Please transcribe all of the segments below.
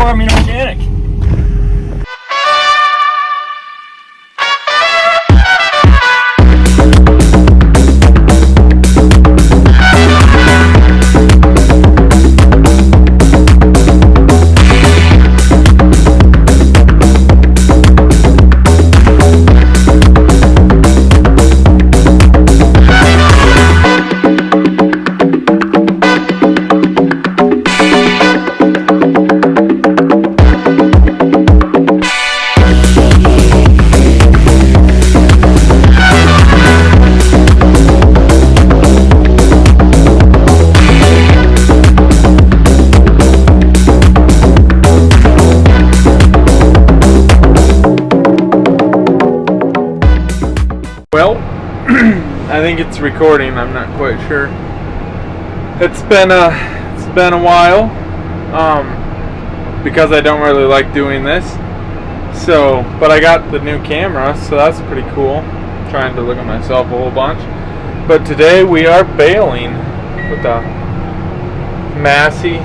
farming organic. Well, I think it's recording. I'm not quite sure. It's been a while, because I don't really like doing this. So, but I got the new camera, so that's pretty cool. I'm trying to look at myself a whole bunch. But today we are baling with the Massey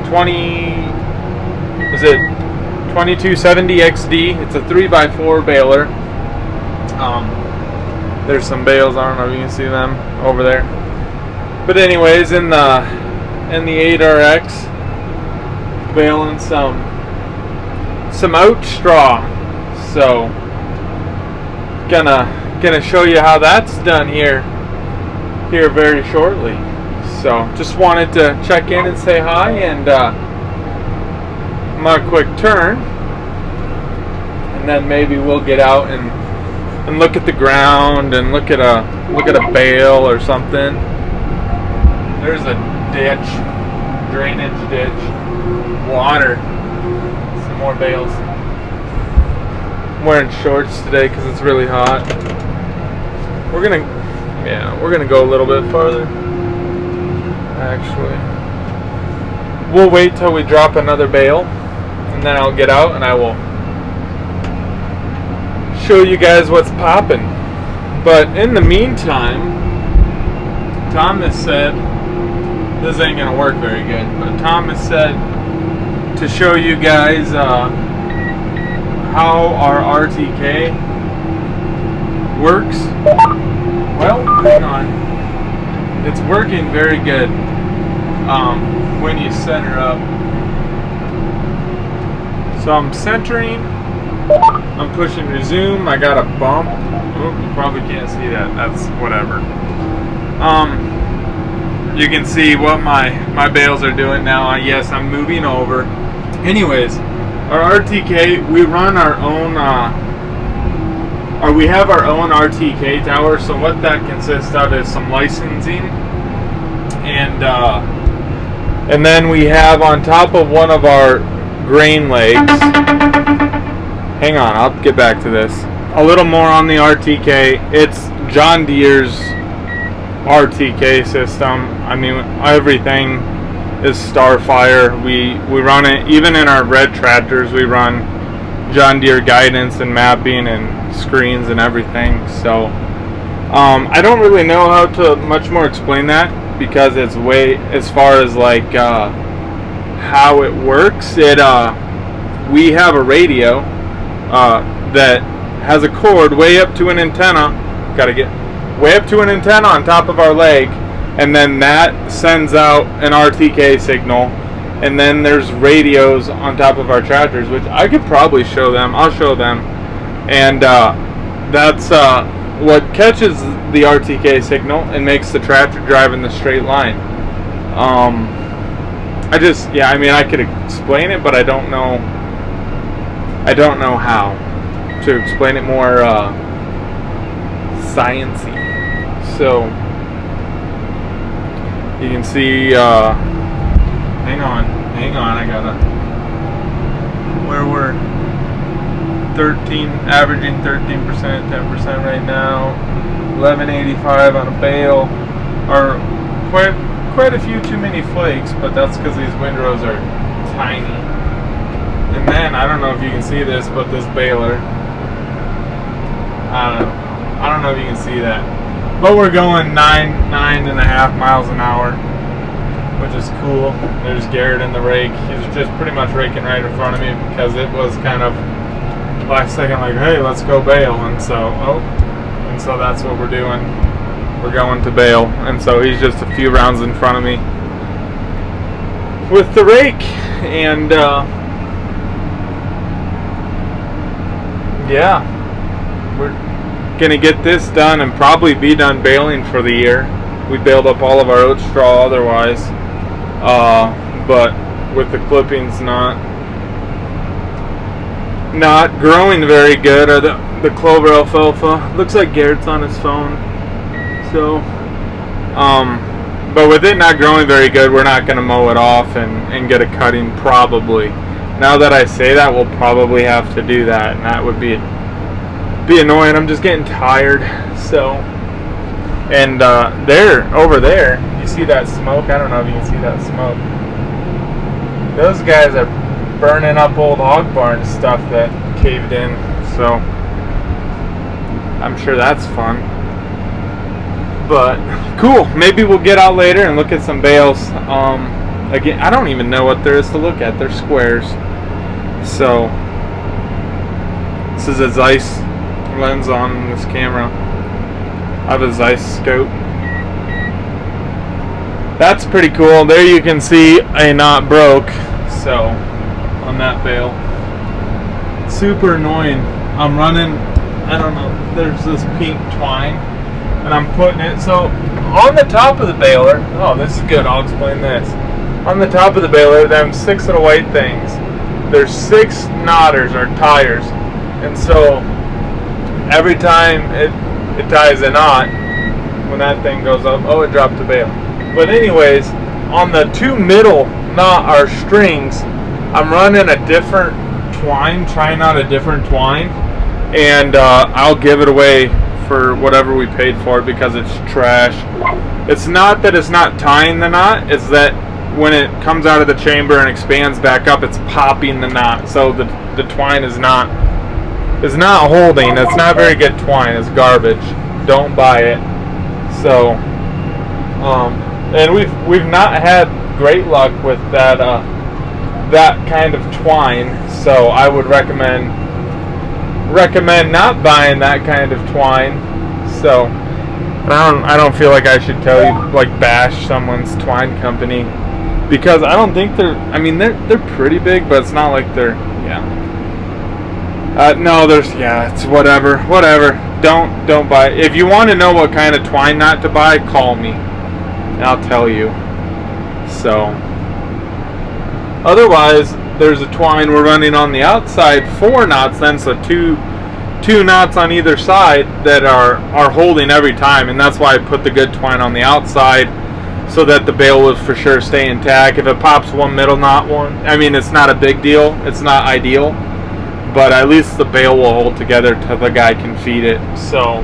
2270 XD. It's a 3x4 baler. There's some bales, I don't know if you can see them over there. But anyways, in the 8RX, baling some oat straw. So gonna show you how that's done here very shortly. So just wanted to check in and say hi, and my quick turn, and then maybe we'll get out and look at the ground and look at a bale or something. There's a ditch, drainage ditch, water, some more bales. I'm wearing shorts today because it's really hot. We're gonna go a little bit farther. Actually, we'll wait till we drop another bale, and then I'll get out and I will show you guys what's popping. But in the meantime, Thomas said, this ain't gonna work very good, but Thomas said to show you guys how our RTK works. Well, hang on, it's working very good when you center up. So I'm centering, I'm pushing resume. I got a bump. Oh, you probably can't see that. That's whatever. You can see what my bales are doing now. Yes, I'm moving over. Anyways, our RTK, we run our own, or we have our own RTK tower. So what that consists of is some licensing, and then we have on top of one of our grain legs. Hang on, I'll get back to this. A little more on the RTK. It's John Deere's RTK system. I mean, everything is Starfire. We run it, even in our red tractors, we run John Deere guidance and mapping and screens and everything. So, I don't really know how to much more explain that, because it's way, as far as like how it works. We have a radio that has a cord way up to an antenna. Gotta get way up to an antenna on top of our leg, and then that sends out an RTK signal, and then there's radios on top of our tractors, which I could probably show them. I'll show them, and that's what catches the RTK signal and makes the tractor drive in the straight line. I mean, I could explain it, but I don't know how to explain it more sciencey. So you can see, hang on, I gotta, where we're averaging 13%, 10% right now, 1185 on a bale, or quite a few too many flakes, but that's because these windrows are tiny. And then, I don't know if you can see this, but this baler, I don't know if you can see that, but we're going 9.5 miles an hour. which is cool. There's Garrett in the rake. He's just pretty much raking right in front of me because it was kind of last second like, hey, let's go bale. And so that's what we're doing. We're going to bale. And so he's just a few rounds in front of me with the rake. And yeah, we're gonna get this done and probably be done baling for the year. We baled up all of our oat straw otherwise, but with the clippings not growing very good, or the clover alfalfa. Looks like Garrett's on his phone. So, but with it not growing very good, we're not going to mow it off and get a cutting probably. Now that I say that, we'll probably have to do that, and that would be annoying. I'm just getting tired. So, and over there, you see that smoke? I don't know if you can see that smoke. Those guys are burning up old hog barn stuff that caved in. So, I'm sure that's fun. But cool. Maybe we'll get out later and look at some bales. Again, I don't even know what there is to look at. They're squares. So this is a Zeiss lens on this camera. I have a Zeiss scope. That's pretty cool. There you can see a knot broke. So on that bale, super annoying. I'm running, I don't know, there's this pink twine, and I'm putting it, so on the top of the baler, oh, this is good, I'll explain this. On the top of the baler, them 6 little white things, there's 6 knotters or tires, and so every time it ties a knot, when that thing goes up, oh, it dropped the bale. But anyways, on the 2 middle knot or strings, I'm running a different twine, trying out a different twine, and I'll give it away for whatever we paid for it because it's trash. It's not that it's not tying the knot, it's that when it comes out of the chamber and expands back up, it's popping the knot. So the twine is not holding. It's not very good twine. It's garbage. Don't buy it. So and we've not had great luck with that kind of twine. So I would recommend not buying that kind of twine. So I don't feel like I should tell you, like, bash someone's twine company, because I don't think they're pretty big, but it's not like they're, it's whatever. Don't buy it. If you want to know what kind of twine not to buy, call me and I'll tell you. So otherwise, there's a twine we're running on the outside, 4 knots then, so two knots on either side that are holding every time, and that's why I put the good twine on the outside, so that the bale will for sure stay intact. If it pops one middle knot, it's not a big deal, it's not ideal, but at least the bale will hold together till the guy can feed it. So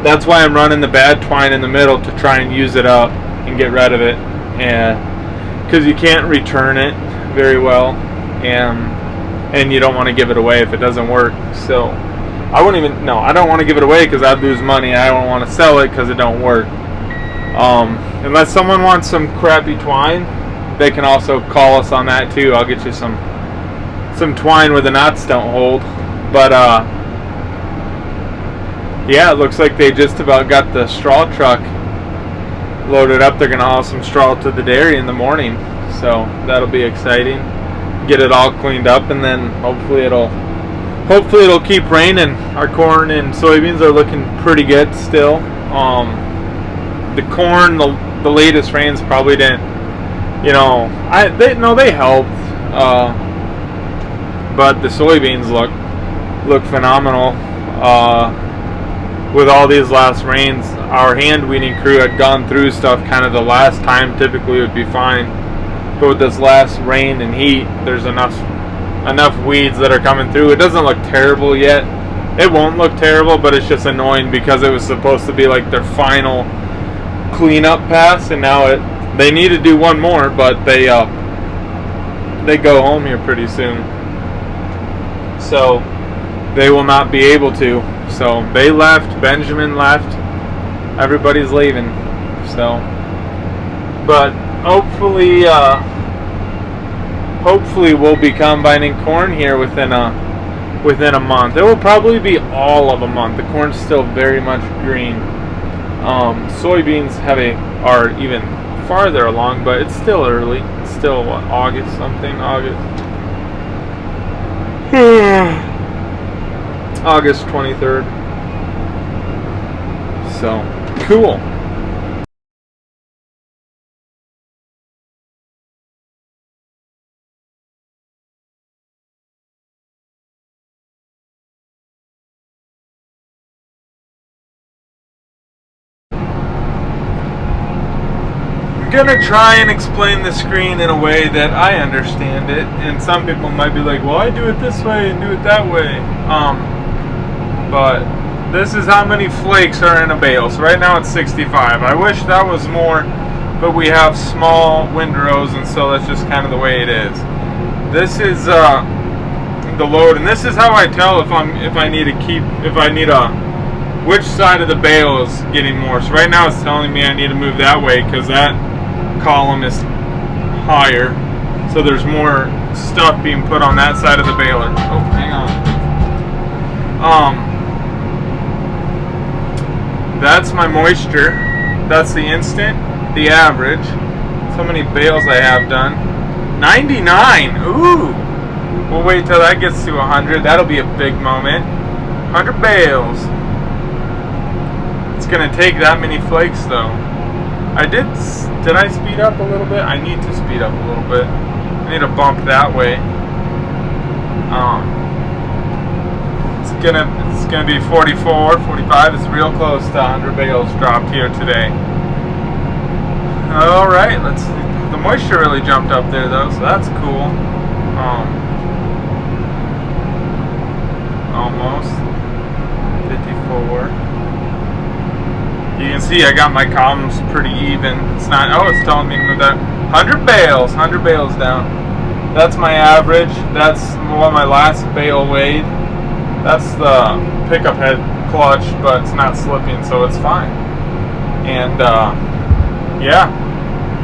that's why I'm running the bad twine in the middle, to try and use it up and get rid of it, and because you can't return it very well, and you don't want to give it away if it doesn't work. So I don't want to give it away because I'd lose money. I don't want to sell it because it don't work. Unless someone wants some crappy twine, they can also call us on that too. I'll get you some twine where the knots don't hold. But yeah, it looks like they just about got the straw truck loaded up. They're gonna haul some straw to the dairy in the morning, so that'll be exciting. Get it all cleaned up, and then hopefully it'll keep raining. Our corn and soybeans are looking pretty good still. The corn, the latest rains probably didn't, they helped, but the soybeans look phenomenal. With all these last rains, our hand weeding crew had gone through stuff kind of the last time. Typically it would be fine, but with this last rain and heat, there's enough weeds that are coming through. It doesn't look terrible yet. It won't look terrible, but it's just annoying because it was supposed to be like their final cleanup pass, and now they need to do one more, but they go home here pretty soon, so they will not be able to. So they left, Benjamin left, everybody's leaving. So, but hopefully we'll be combining corn here within a month. It will probably be all of a month. The corn's still very much green. Soybeans are even farther along, but it's still early. It's still what, August something? August 23rd. So, cool. I'm gonna try and explain the screen in a way that I understand it, and some people might be like, well, I do it this way and do it that way. But this is how many flakes are in a bale. So right now it's 65. I wish that was more, but we have small windrows, and so that's just kind of the way it is. This is the load, and this is how I tell if I need which side of the bale is getting more. So right now it's telling me I need to move that way because that column is higher, so there's more stuff being put on that side of the baler. Oh, hang on. That's my moisture. That's the instant, the average. So many bales I have done. 99. Ooh. We'll wait till that gets to 100. That'll be a big moment. 100 bales. It's gonna take that many flakes though. Did I speed up a little bit? I need to speed up a little bit. I need to bump that way. It's gonna be 44, 45. It's real close to 100 bales dropped here today. All right, let's see. The moisture really jumped up there though, so that's cool. Almost 54. You can see I got my columns pretty even. It's not. Oh, it's telling me to move that. 100 bales down. That's my average. That's what my last bale weighed. That's the pickup head clutch, but it's not slipping, so it's fine. And yeah,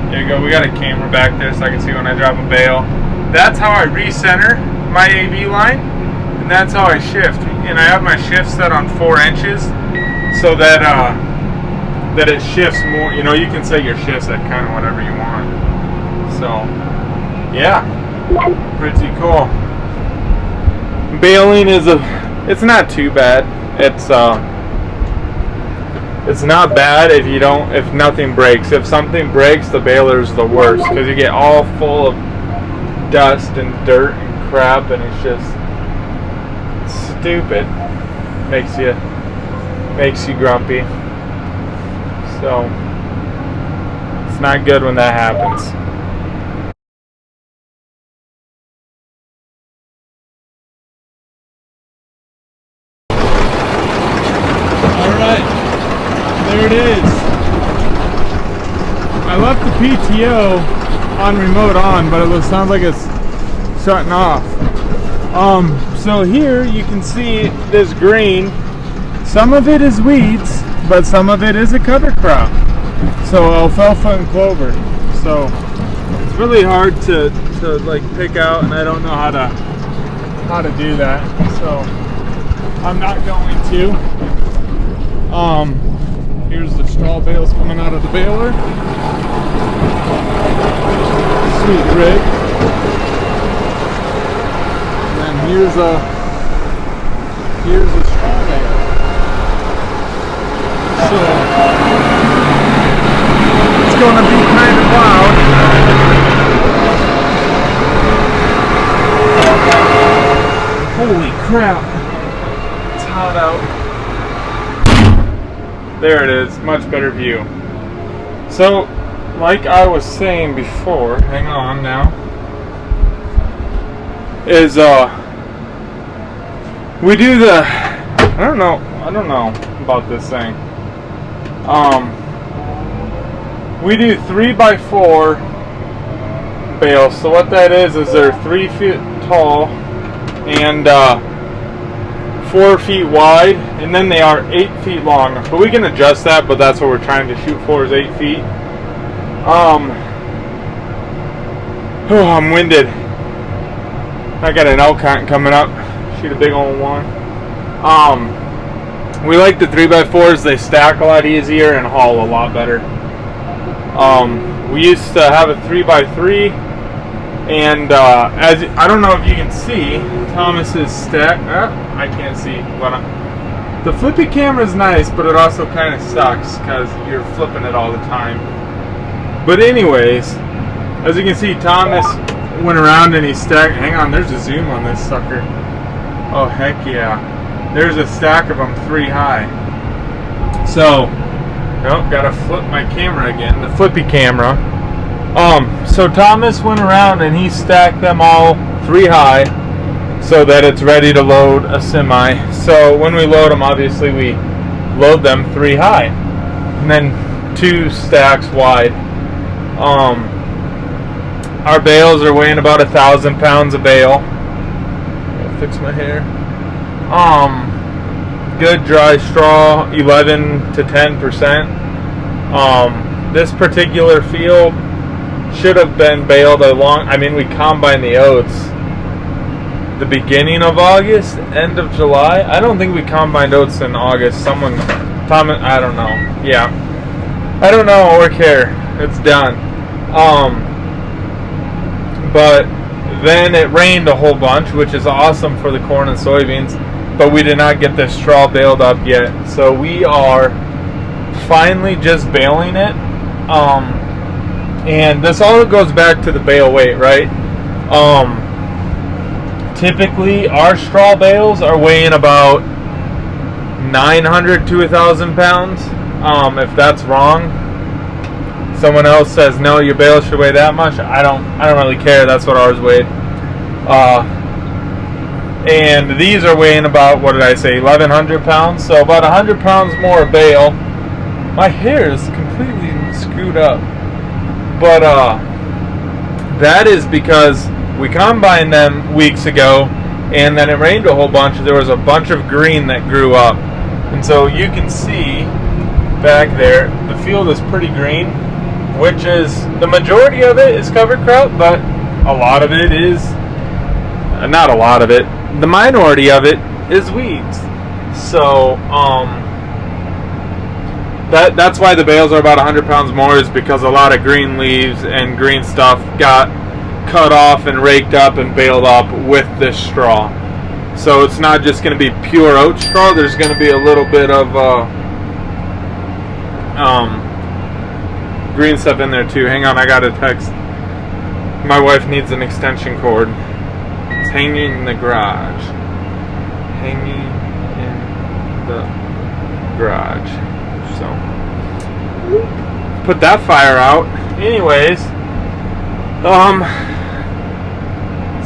there you go. We got a camera back there so I can see when I drop a bale. That's how I recenter my AV line, and that's how I shift. And I have my shift set on 4 inches, so that that it shifts more. You know, you can set your shifts at kind of whatever you want. So yeah, pretty cool. Baling it's not too bad. It's not bad if nothing breaks. If something breaks, the baler's the worst because you get all full of dust and dirt and crap, and it's just stupid. Makes you grumpy. So it's not good when that happens. There it is. I left the PTO on remote on, but it sounds like it's shutting off. So here you can see this green. Some of it is weeds, but some of it is a cover crop. So alfalfa and clover. So it's really hard to like pick out, and I don't know how to do that. So I'm not going to. Here's the straw bales coming out of the baler. Sweet rig. And then here's a straw bale. So it's gonna be kind of loud. Holy crap. It's hot out. There it is, much better view. So, like I was saying before, hang on now, is we do the, I don't know about this thing. We do 3x4 bales. So what that is they're 3 feet tall and 4 feet wide, and then they are 8 feet long. But we can adjust that, but that's what we're trying to shoot for, is 8 feet. Oh, I'm winded. I got an elk hunt coming up. Shoot a big old one. We like the 3x4s. They stack a lot easier and haul a lot better. We used to have a 3x3, and as I don't know if you can see, Thomas's stack. I can't see. But the flippy camera is nice, but it also kind of sucks because you're flipping it all the time. But anyways, as you can see, Thomas went around and he stacked. Hang on, there's a zoom on this sucker. Oh heck yeah! There's a stack of them 3 high. So, nope, gotta flip my camera again. The flippy camera. So Thomas went around and he stacked them all 3 high, so that it's ready to load a semi. So when we load them, obviously we load them 3 high, and then 2 stacks wide. Our bales are weighing about 1,000 pounds a bale. Gotta fix my hair. Good dry straw, 11 to 10%. This particular field should have been baled along. I mean, we combined the oats the beginning of August, end of July. I don't think we combined oats in August. Thomas, I don't know. Yeah, I don't know or care. It's done. But then it rained a whole bunch, which is awesome for the corn and soybeans. But we did not get this straw baled up yet, so we are finally just baling it. And this all goes back to the bale weight, right? Typically our straw bales are weighing about 900 to 1,000 pounds. If that's wrong, someone else says no, your bale should weigh that much. I don't really care. That's what ours weighed. And these are weighing about, what did I say, 1,100 pounds? So about 100 pounds more a bale. My hair is completely screwed up. But that is because we combined them weeks ago, and then it rained a whole bunch. There was a bunch of green that grew up. And so you can see back there, the field is pretty green, which is, the majority of it is cover crop, but a lot of it is, not a lot of it, the minority of it is weeds. So, that's why the bales are about 100 pounds more, is because a lot of green leaves and green stuff got cut off and raked up and baled up with this straw. So it's not just going to be pure oat straw. There's going to be a little bit of green stuff in there too. Hang on, I got a text. My wife needs an extension cord. It's hanging in the garage. Hanging in the garage. So put that fire out. Anyways,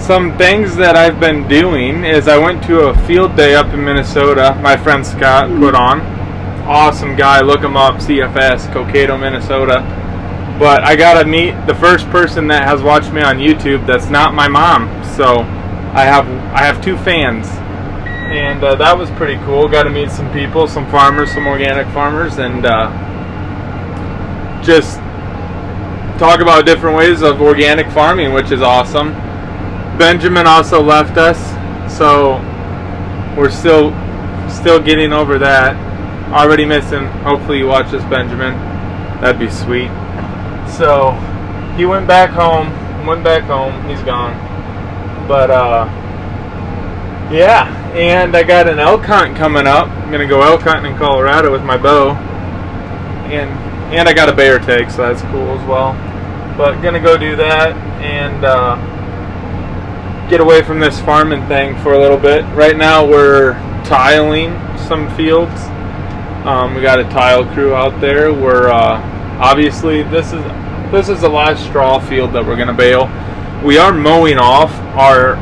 some things that I've been doing is I went to a field day up in Minnesota. My friend Scott put on. Awesome guy. Look him up. CFS, Cokato, Minnesota. But I got to meet the first person that has watched me on YouTube that's not my mom. So I have 2 fans. And that was pretty cool. Got to meet some people, some farmers, some organic farmers, and just talk about different ways of organic farming, which is awesome. Benjamin also left us, so we're still getting over that. Already missing. Hopefully you watch this, Benjamin. That'd be sweet. So he went back home. He's gone. But yeah, and I got an elk hunt coming up. I'm gonna go elk hunting in Colorado with my bow, and I got a bear tag, so that's cool as well. But gonna go do that and get away from this farming thing for a little bit. Right now we're tiling some fields. We got a tile crew out there. We're obviously this is the last straw field that we're gonna bale. We are mowing off our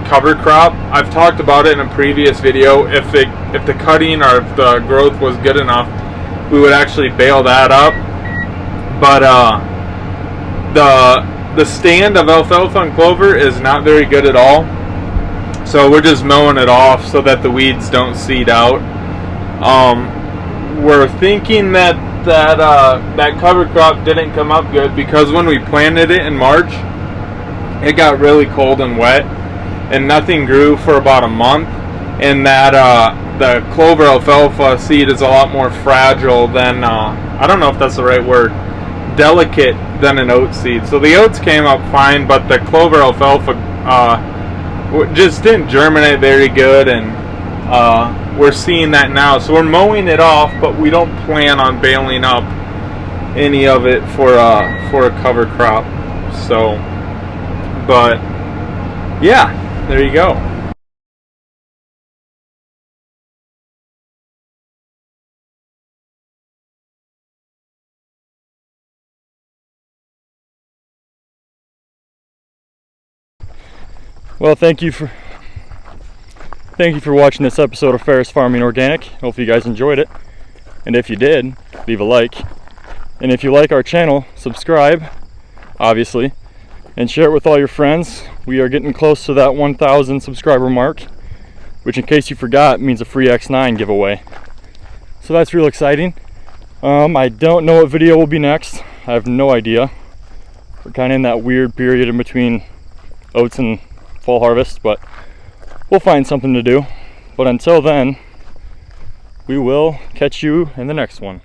cover crop. I've talked about it in a previous video. If the cutting or if the growth was good enough, we would actually bale that up. But the stand of alfalfa and clover is not very good at all. So we're just mowing it off so that the weeds don't seed out. We're thinking that cover crop didn't come up good because when we planted it in March, it got really cold and wet, and nothing grew for about a month. And that the clover alfalfa seed is a lot more fragile than I don't know if that's the right word, delicate than an oat seed. So the oats came up fine, but the clover alfalfa just didn't germinate very good, and we're seeing that now. So we're mowing it off, but we don't plan on baling up any of it for a cover crop. So, but yeah, there you go. Well, thank you for watching this episode of Ferris Farming Organic. Hope you guys enjoyed it, and if you did, leave a like, and if you like our channel, subscribe, obviously, and share it with all your friends. We are getting close to that 1,000 subscriber mark, which, in case you forgot, means a free X9 giveaway. So that's real exciting. I don't know what video will be next. I have no idea. We're kind of in that weird period in between oats and fall harvest, but we'll find something to do. But until then, we will catch you in the next one.